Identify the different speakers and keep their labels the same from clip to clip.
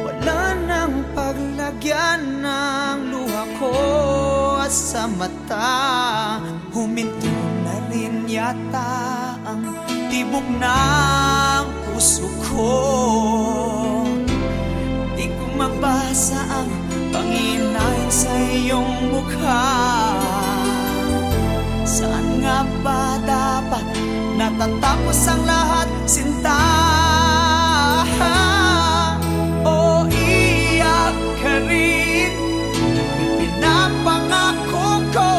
Speaker 1: Wala nang paglagyan ng luha ko sa mata. Huminto na rin yata ang tibok ng puso ko. Di ko mabasa ang panghinay sa iyong mukha. Saan nga ba dapat natatapos ang lahat, sinta? O iyak ka rin, pinapangako ko,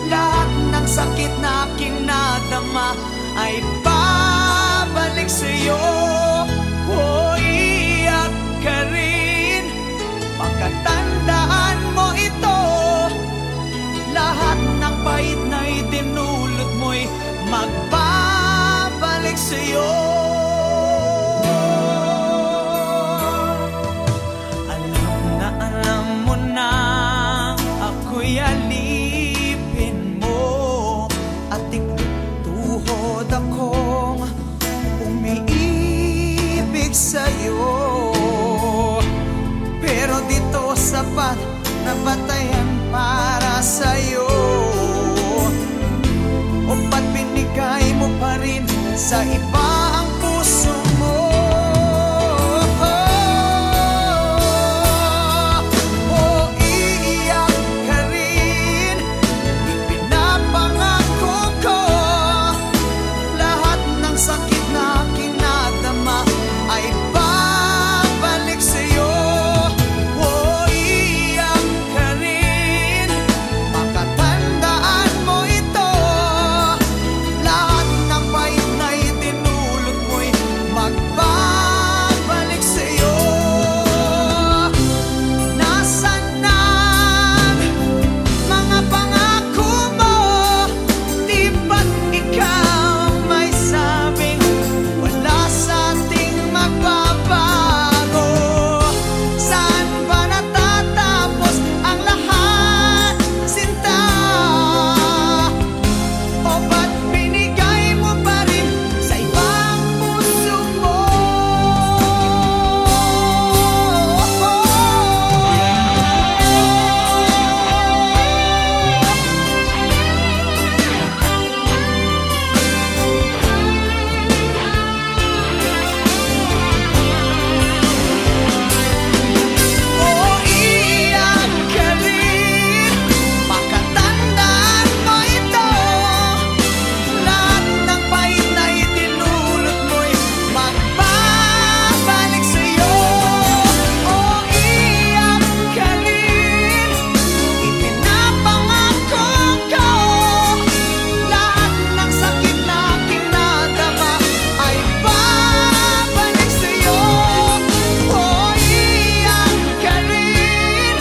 Speaker 1: lahat ng sakit na aking nadama ay babalik sa'yo. O iyak ka rin, pagkatandaan mo ito, lahat ng pait na itinulot mo'y magbabalik sa'yo. Alam mo na ako'y alipin mo, at tuhod akong umiibig sa'yo. Pero dito sapat na batayan para sa'yo. O ba't binigay mo pa rin sa iba ang puso mo? O iiyak ka rin, ipinapangako ko, lahat ng sakit na aking nadama ay babalik sa'yo. O iiyak ka rin, makatandaan mo ito, lahat ng pait na itinulot mo'y magbabalik sa'yo. Nasaan na mga pangako mo? Di ba't ikaw may sabing wala sa ating magbabago? Saan ba natatapos ang lahat, sinta? O ba't binigay mo pa rin sa ibang puso mo? O iyak ka rin, makatandaan mo ito, lahat ng pait na itinulot mo'y magbabalik sa'yo. O iyak ka rin, ipinapangako ko, lahat ng sakit na aking nadama ay babalik sa'yo. O iyak ka rin,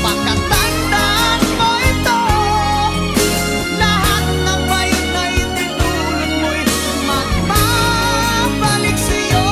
Speaker 1: makatandaan mo ito, lahat ng pait na itinulot mo'y magbabalik sa'yo.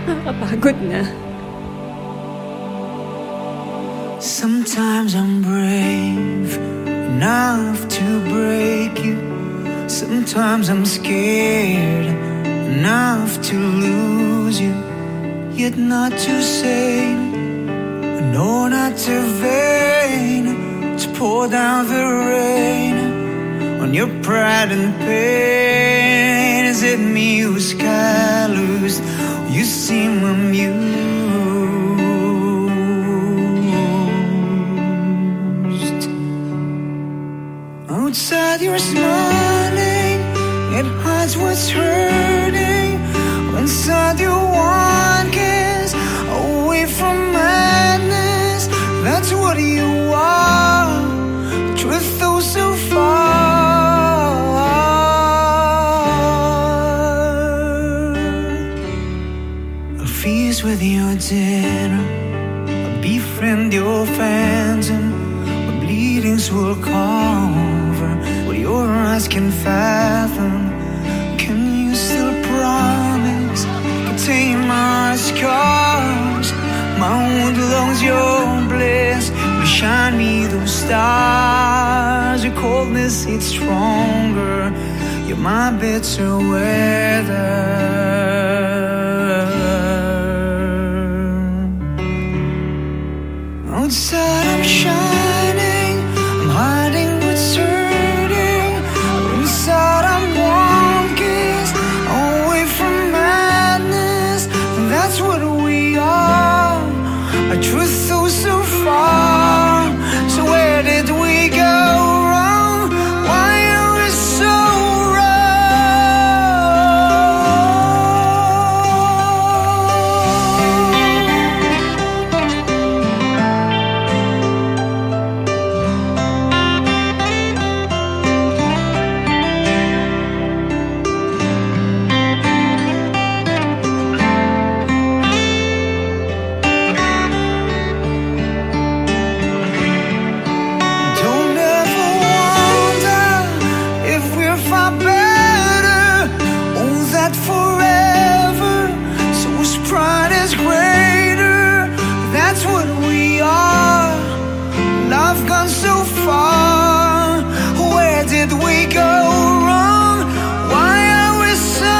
Speaker 2: Nakakapagod na.
Speaker 1: Sometimes I'm brave enough to Sometimes I'm scared enough to lose you, yet not to say no, not to vain, to pour down the rain on your pride and pain. Is it me who's callous? You seem amused. Outside you're smiling, it hides what's hurting. Inside you want kiss, away from madness. That's what you are. Truth though so far. I'll feast with your dinner, I'll befriend your phantom. My bleedings will cover what your eyes can fathom. Can you still promise? Contain my scars, my wound belongs your bliss. Will shine me those stars. Your coldness, it's stronger. You're my bitter weather. Outside I'm shining, I'm hiding what's hurting. Inside I'm warm kiss, away from madness. That's what we are. Our truth though so far. So where did we go wrong? Why are we so so far? Where did we go wrong? Why are we so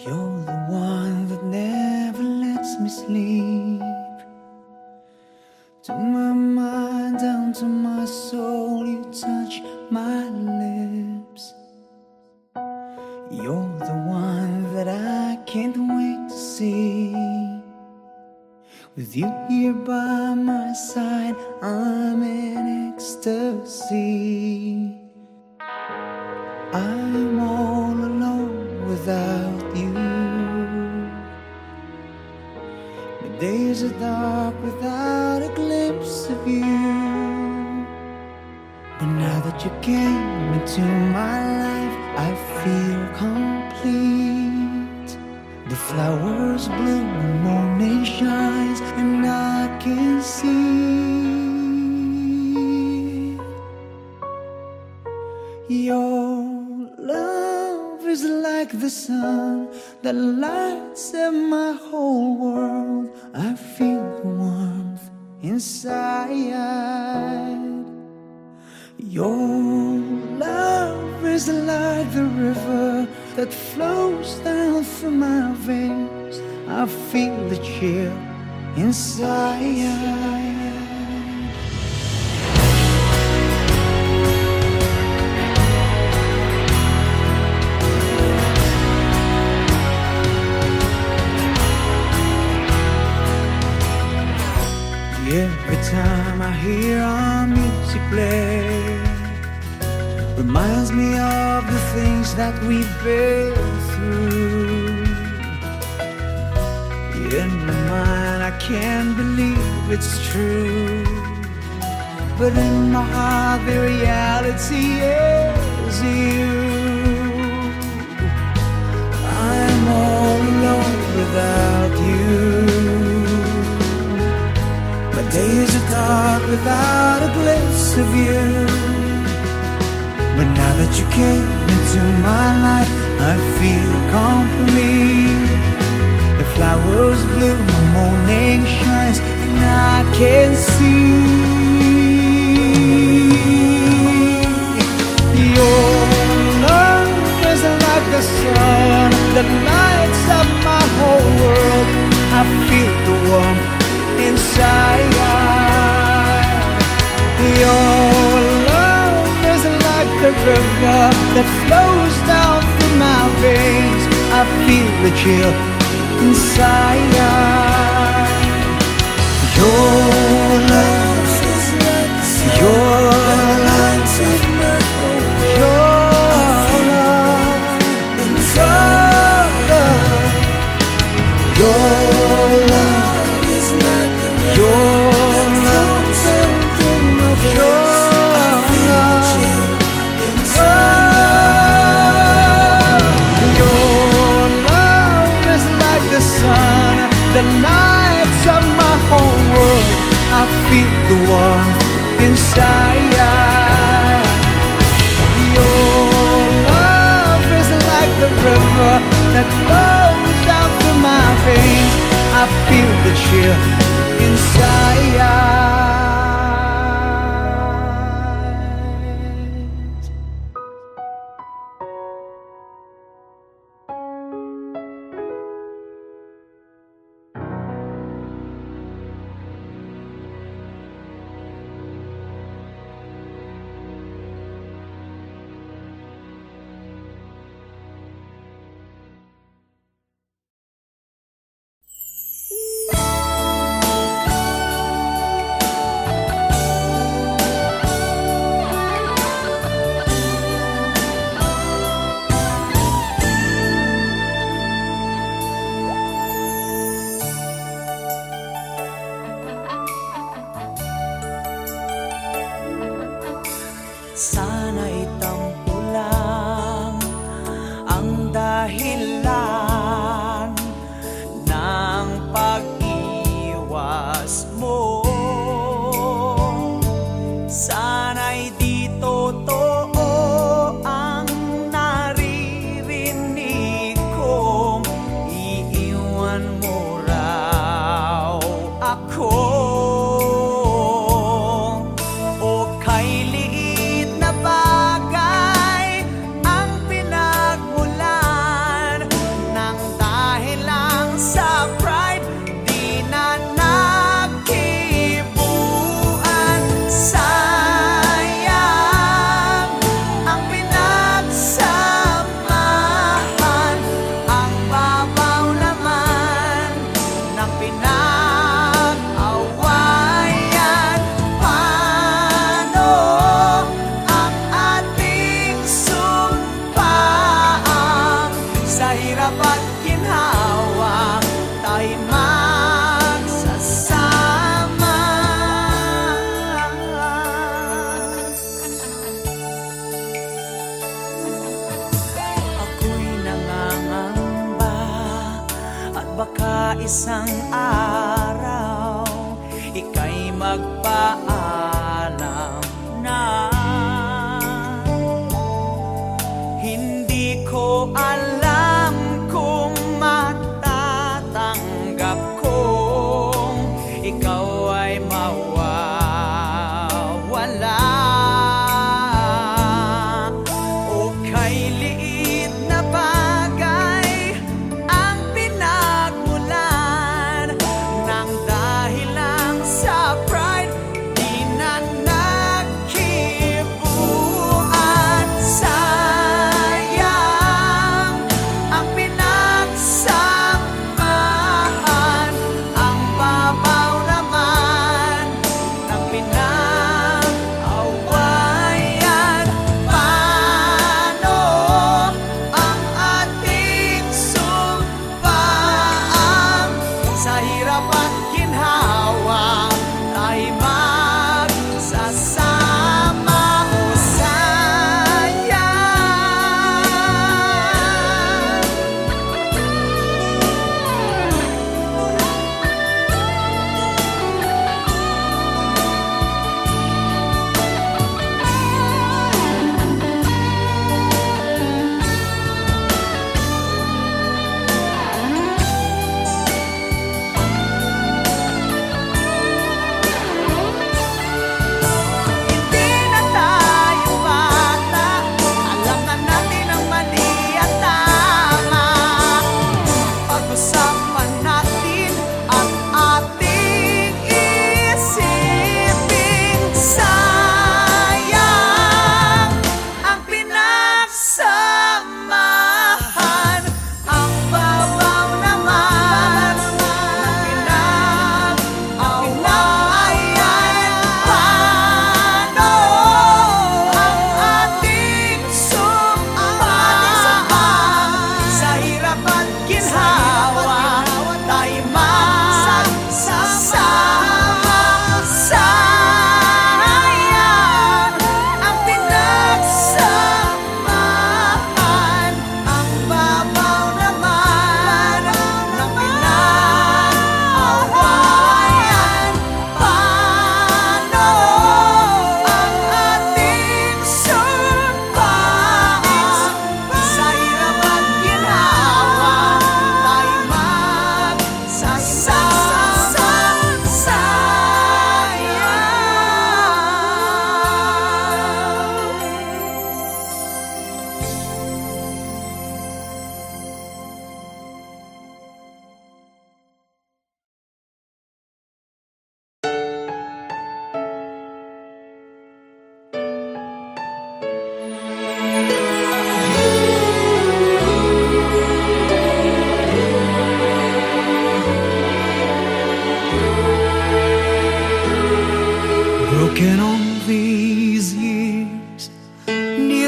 Speaker 1: You're the one that never lets me sleep. To my mind, down to my soul, you touch my lips. You're the one that I can't wait to see. With you here by my side, I'm in ecstasy. I'm all alone without you. My days are dark without a glimpse of you. But now that you came into my life, I feel complete. The flowers bloom, the morning shines, and I can see Your love is like the sun that lights up my whole world. I feel the warmth inside. Your love is like the river that flows down through my veins. I feel the chill inside. Every time I hear our music play, reminds me of the things that we've been through. In my mind I can't believe it's true, but in my heart the reality is you. I'm all alone without you. Days are dark without a glimpse of you. But now that you came into my life, I feel complete. The flowers bloom, the morning shines, and I can see your love is like the sun that lights up my whole world. I feel the warmth inside. Your love is like the river that flows down through my veins. I feel the chill inside. Your love is like your love is your love inside. Your love is like your love, your love, your love is like the sun that lights up my whole world. I feel the warmth inside. Your love is like the river that flows down through my veins. I feel the chill inside.
Speaker 3: Sana'y tampo lang ang dahilan ng pag-iwas mo. Sana'y di totoo ang naririnig kong iiwan mo raw ako. Isang araw, ika'y magpaalam na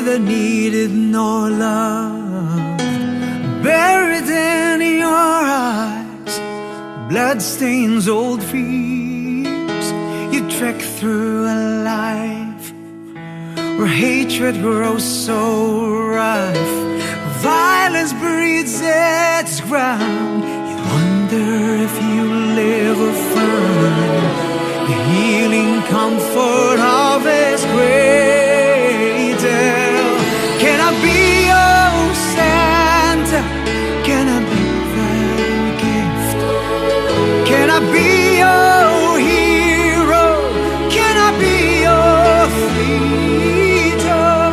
Speaker 1: neither needed nor loved. Buried in your eyes, blood stains old fears. You trek through a life where hatred grows so rife, violence breeds its ground. You wonder if you'll ever find the healing comfort of His cradle. Can I be your Santa? Can I be that gift? Can I be your hero? Can I be your freedom?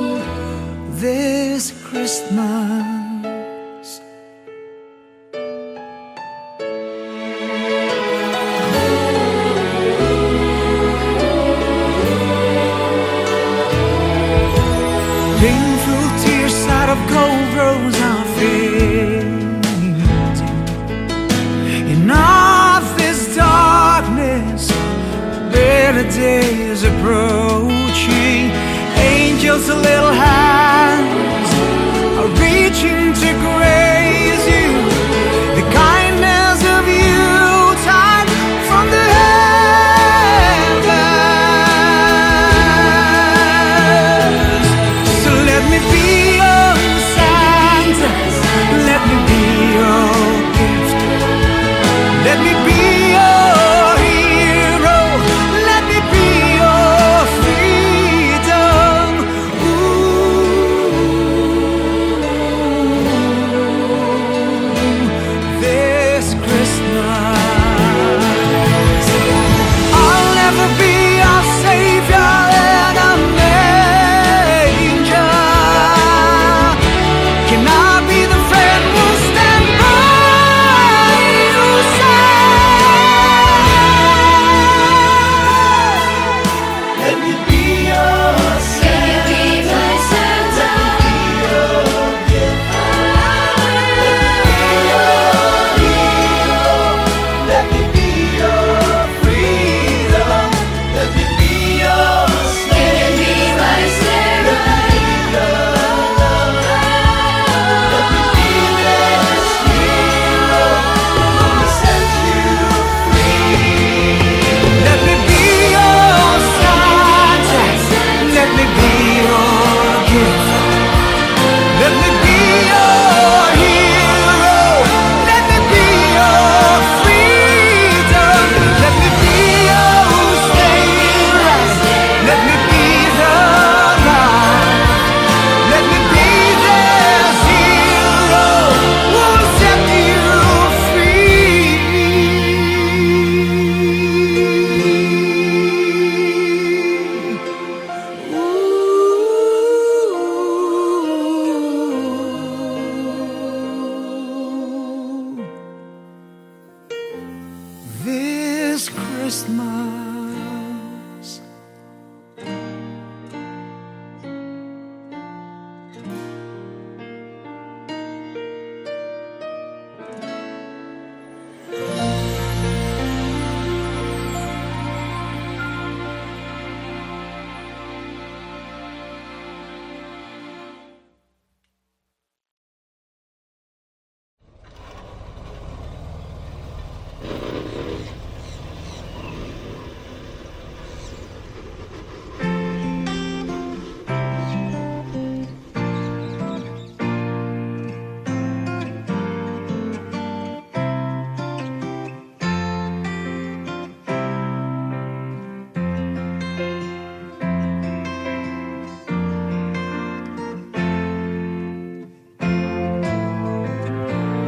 Speaker 1: Ooh, this Christmas. Painful tears out of cold rose are fading. In all this darkness, better days approaching. Angels' little hands are reaching to grace you. The kindness of you tide from the heavens. So let me be your Santa, let me be your gift, let me be your hero, let me be your freedom. Ooh, this Christmas I'll never be your savior in a manger. Can I be the friend who'll stand by your side? Let me be your Santa. Let me be my Santa. Let me be your hero. Let me be your freedom. Let me be your Santa. Let me be my Santa. Let me be this hero who will set you free. Let me be your Santa. Let me be your gift. Let me be your hero. Let me be your freedom. Let me be your savior. Let me be the light. Let me be this hero who will set you free. This Christmas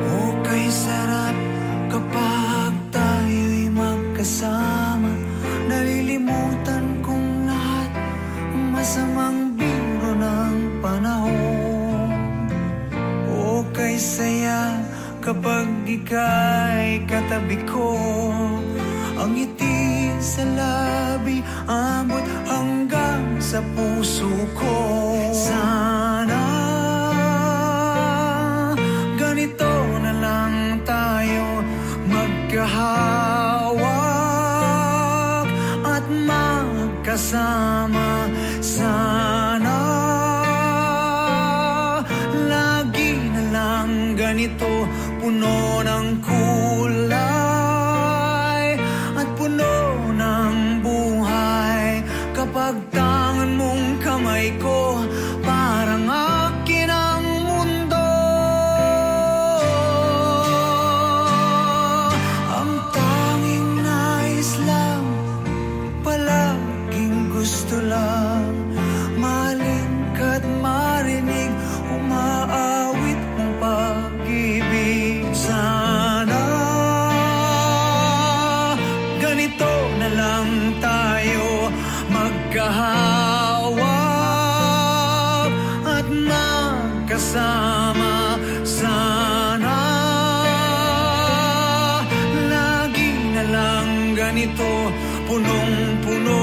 Speaker 1: Okay, sarap kapag tayo'y magkasama. Nalilimutan kong lahat ang masamang biro ng panahon. Okay, saya kapag ika'y katabi ko. Ang ngiti sa labi abot hanggang sa puso ko. Sana ganito na lang tayo magkahawak magkasama sana. Lagi na lang ganito, puno ng kulay at puno ng buhay. Kapag tangan mong kamay ko, parang akin ang mundo. Ang tanging nais lang, palaging gusto lang, mahalin ka't marinig, umaawit ng pag-ibig. Sana ganito na lang tayo, magkahawak at magkasama sana. Lagi na lang ganito, punong-puno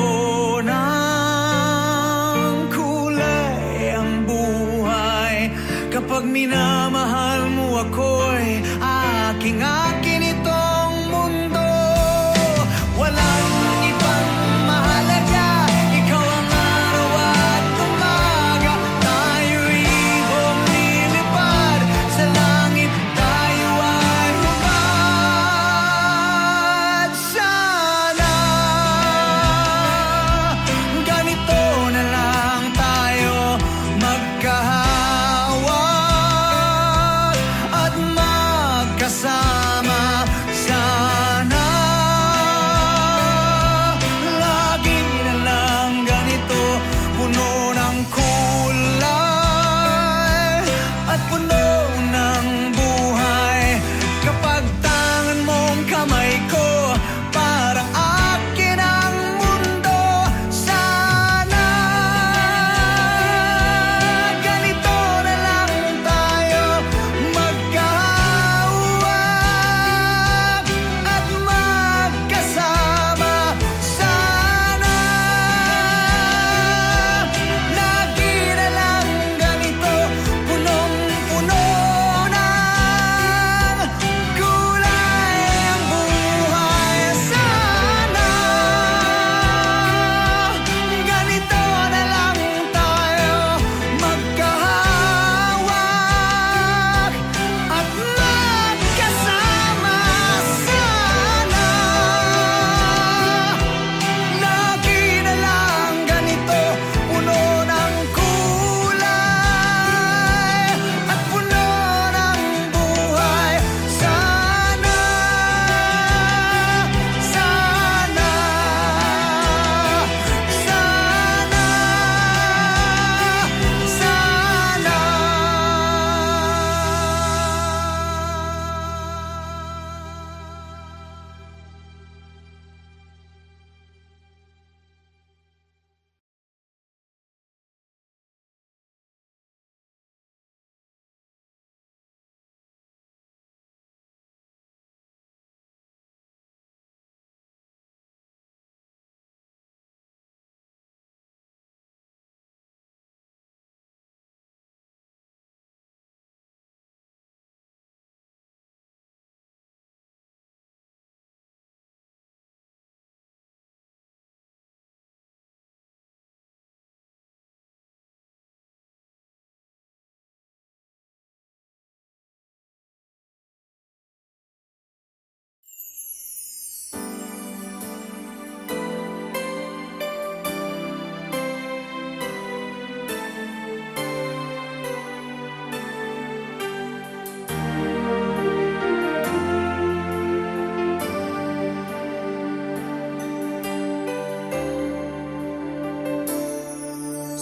Speaker 1: ng kulay ang buhay. Kapag minamahal mo ako'y aking-akin itong mundo. Walang ibang mahalaga, ikaw ang araw at umaga. Tayo'y lumilipad sa langit, tayo ay hubad. Sana ganito na lang tayo, magkahawak at magkasama sana. Lagi na lang ganito, puno ng kulay at puno ng buhay. Kapag tangan mong kamay ko, parang akin ang mundo. Sana ganito na lang tayo, magkahawak at magkasama sana. Lagi na lang ganito, punong-puno ng kulay ang buhay. Sana ganito na lang tayo, magkahawak at magkasama sana. Lagi na lang ganito, puno ng kulay at puno ng buhay. Sana, sana, sana,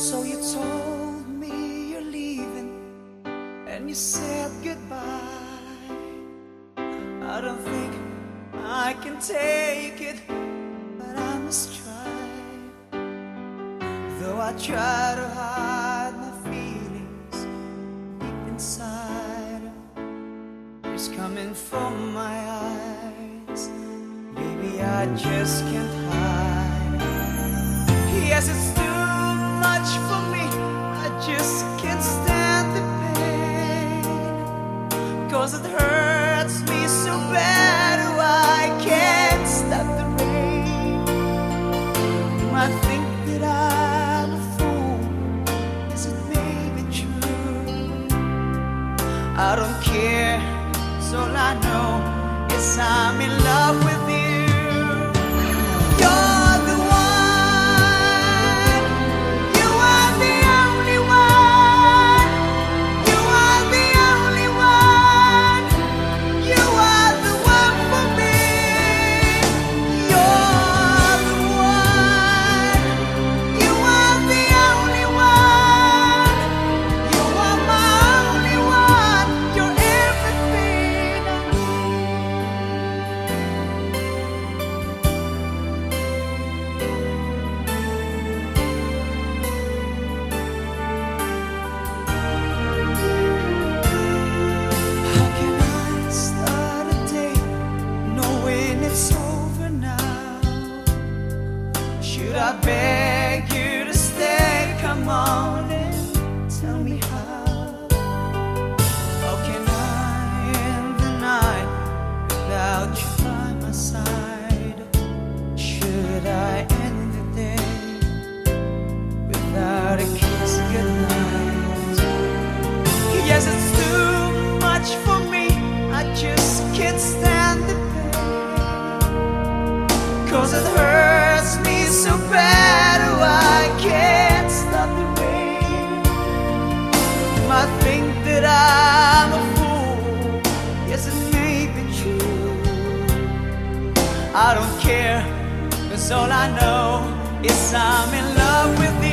Speaker 1: So you told me you're leaving and you said goodbye. I don't think I can take it, but I must try. Though I try to hide my feelings deep inside, tears coming from my eyes. Baby, I just can't hide. Yes, it's too much for me, I just can't stand the pain. 'Cause it hurts me so bad, oh, I can't stop the rain.
Speaker 3: I don't care, 'cause all I know is I'm in love with you. You're the one, you are the only one, you are the only one, you are the one for me. You're the one, you are the only one, you are my only one, you're everything I How can I start a day knowing it's over now? Should I beg you to stay? Come on and tell me how. How can I end the night without you by my side? Should I end the day without a kiss goodnight? Yes, it's too much for me, I just can't stand the pain, 'cause it hurts me so bad, oh I can't stop the rain. You might think that I'm a fool, yes it may be true. I don't care, 'cause all I know is I'm in love with you.